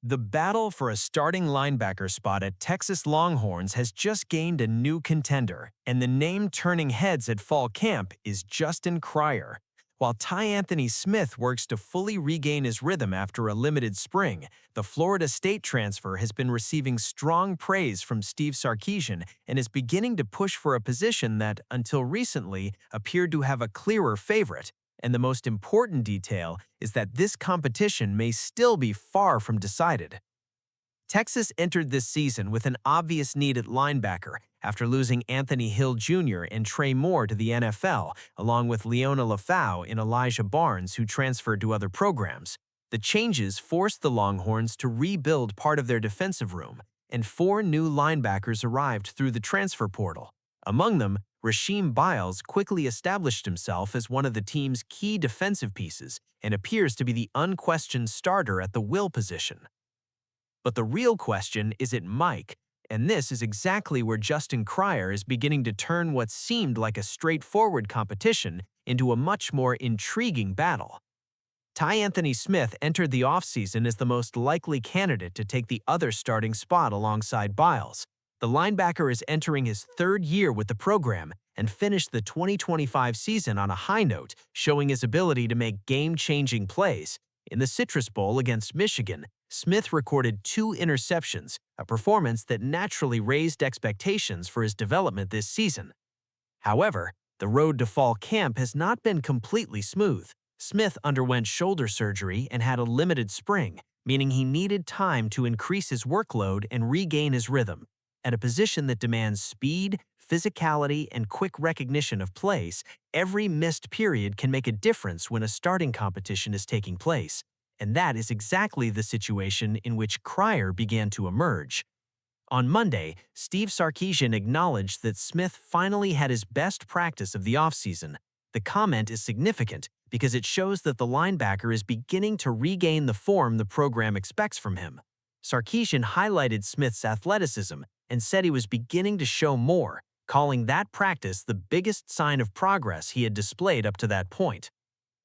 The battle for a starting linebacker spot at Texas Longhorns has just gained a new contender, and the name turning heads at fall camp is Justin Cryer. While Ty Anthony Smith works to fully regain his rhythm after a limited spring, the Florida State transfer has been receiving strong praise from Steve Sarkisian and is beginning to push for a position that, until recently, appeared to have a clearer favorite. And the most important detail is that this competition may still be far from decided. Texas entered this season with an obvious need at linebacker after losing Anthony Hill Jr. and Trey Moore to the NFL, along with Leona Lafau and Elijah Barnes, who transferred to other programs. The changes forced the Longhorns to rebuild part of their defensive room, and 4 new linebackers arrived through the transfer portal. Among them, Rasheem Biles quickly established himself as one of the team's key defensive pieces and appears to be the unquestioned starter at the will position. But the real question is at Mike, and this is exactly where Justin Cryer is beginning to turn what seemed like a straightforward competition into a much more intriguing battle. Ty Anthony Smith entered the offseason as the most likely candidate to take the other starting spot alongside Biles. The linebacker is entering his 3rd year with the program and finished the 2025 season on a high note, showing his ability to make game-changing plays. In the Citrus Bowl against Michigan, Smith recorded 2 interceptions, a performance that naturally raised expectations for his development this season. However, the road to fall camp has not been completely smooth. Smith underwent shoulder surgery and had a limited spring, meaning he needed time to increase his workload and regain his rhythm. At a position that demands speed, physicality, and quick recognition of plays, every missed period can make a difference when a starting competition is taking place. And that is exactly the situation in which Cryer began to emerge. On Monday, Steve Sarkisian acknowledged that Smith finally had his best practice of the offseason. The comment is significant because it shows that the linebacker is beginning to regain the form the program expects from him. Sarkisian highlighted Smith's athleticism and said he was beginning to show more, calling that practice the biggest sign of progress he had displayed up to that point.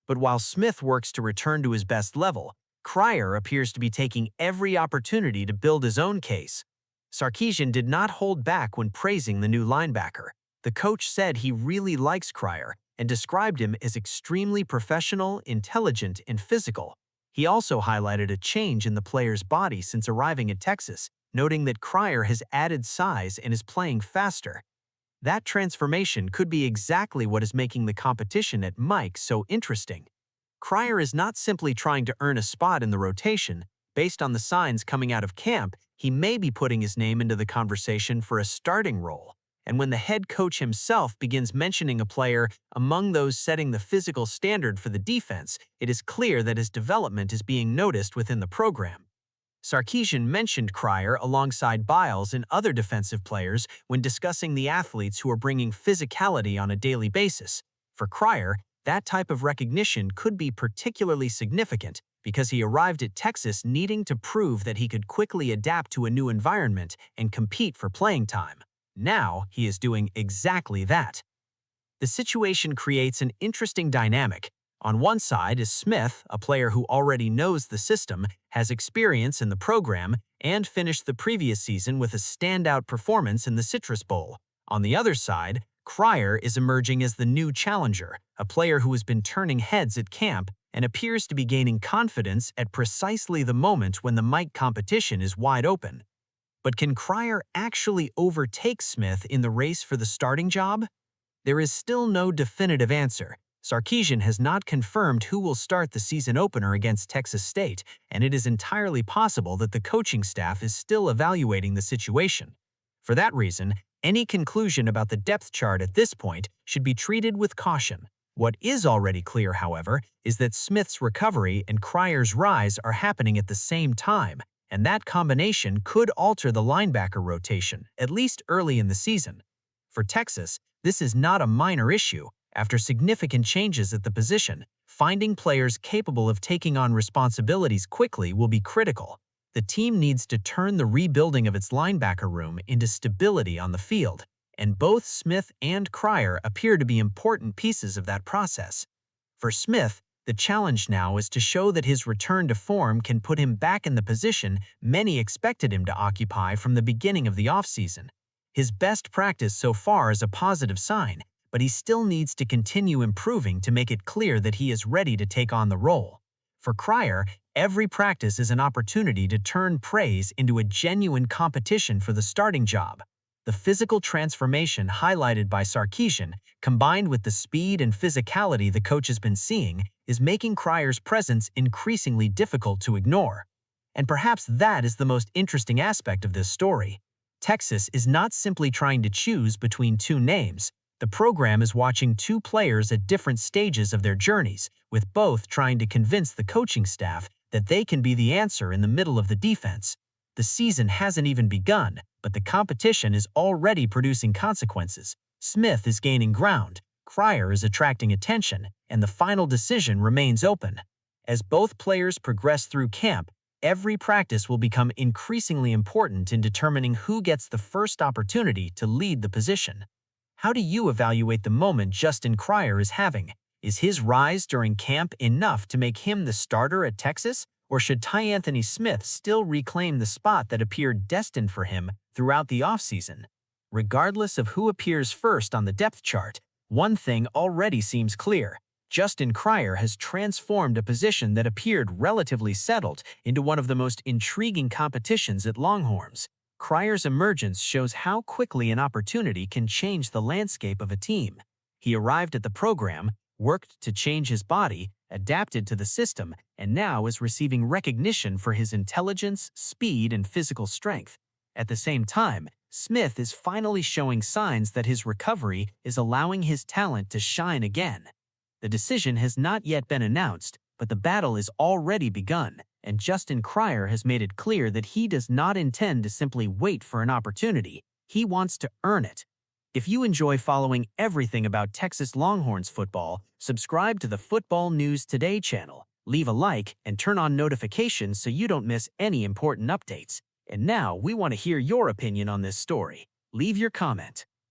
But while Smith works to return to his best level, Cryer appears to be taking every opportunity to build his own case. Sarkisian did not hold back when praising the new linebacker. The coach said he really likes Cryer and described him as extremely professional, intelligent, and physical. He also highlighted a change in the player's body since arriving at Texas, noting that Cryer has added size and is playing faster. That transformation could be exactly what is making the competition at Mike so interesting. Cryer is not simply trying to earn a spot in the rotation. Based on the signs coming out of camp, he may be putting his name into the conversation for a starting role. And when the head coach himself begins mentioning a player among those setting the physical standard for the defense, it is clear that his development is being noticed within the program. Sarkisian mentioned Cryer alongside Biles and other defensive players when discussing the athletes who are bringing physicality on a daily basis. For Cryer, that type of recognition could be particularly significant because he arrived at Texas needing to prove that he could quickly adapt to a new environment and compete for playing time. Now, he is doing exactly that. The situation creates an interesting dynamic. On one side is Smith, a player who already knows the system, has experience in the program, and finished the previous season with a standout performance in the Citrus Bowl. On the other side, Cryer is emerging as the new challenger, a player who has been turning heads at camp and appears to be gaining confidence at precisely the moment when the Mike competition is wide open. But can Cryer actually overtake Smith in the race for the starting job? There is still no definitive answer. Sarkisian has not confirmed who will start the season opener against Texas State, and it is entirely possible that the coaching staff is still evaluating the situation. For that reason, any conclusion about the depth chart at this point should be treated with caution. What is already clear, however, is that Smith's recovery and Cryer's rise are happening at the same time, and that combination could alter the linebacker rotation, at least early in the season. For Texas, this is not a minor issue. After significant changes at the position, finding players capable of taking on responsibilities quickly will be critical. The team needs to turn the rebuilding of its linebacker room into stability on the field, and both Smith and Cryer appear to be important pieces of that process. For Smith, The challenge now is to show that his return to form can put him back in the position many expected him to occupy from the beginning of the offseason. His best practice so far is a positive sign, but he still needs to continue improving to make it clear that he is ready to take on the role. For Cryer, every practice is an opportunity to turn praise into a genuine competition for the starting job. The physical transformation highlighted by Sarkisian, combined with the speed and physicality the coach has been seeing, is making Cryer's presence increasingly difficult to ignore. And perhaps that is the most interesting aspect of this story. Texas is not simply trying to choose between two names. The program is watching two players at different stages of their journeys, with both trying to convince the coaching staff that they can be the answer in the middle of the defense. The season hasn't even begun, but the competition is already producing consequences. Smith is gaining ground, Cryer is attracting attention, and the final decision remains open. As both players progress through camp, every practice will become increasingly important in determining who gets the first opportunity to lead the position. How do you evaluate the moment Justin Cryer is having? Is his rise during camp enough to make him the starter at Texas, or should Anthony Smith still reclaim the spot that appeared destined for him throughout the offseason? Regardless of who appears first on the depth chart, one thing already seems clear. Justin Cryer has transformed a position that appeared relatively settled into one of the most intriguing competitions at Longhorns. Cryer's emergence shows how quickly an opportunity can change the landscape of a team. He arrived at the program, worked to change his body, adapted to the system, and now is receiving recognition for his intelligence, speed, and physical strength. At the same time, Smith is finally showing signs that his recovery is allowing his talent to shine again. The decision has not yet been announced, but the battle is already begun, and Justin Cryer has made it clear that he does not intend to simply wait for an opportunity. He wants to earn it. If you enjoy following everything about Texas Longhorns football, subscribe to the Football News Today channel, leave a like, and turn on notifications so you don't miss any important updates. And now we want to hear your opinion on this story. Leave your comment.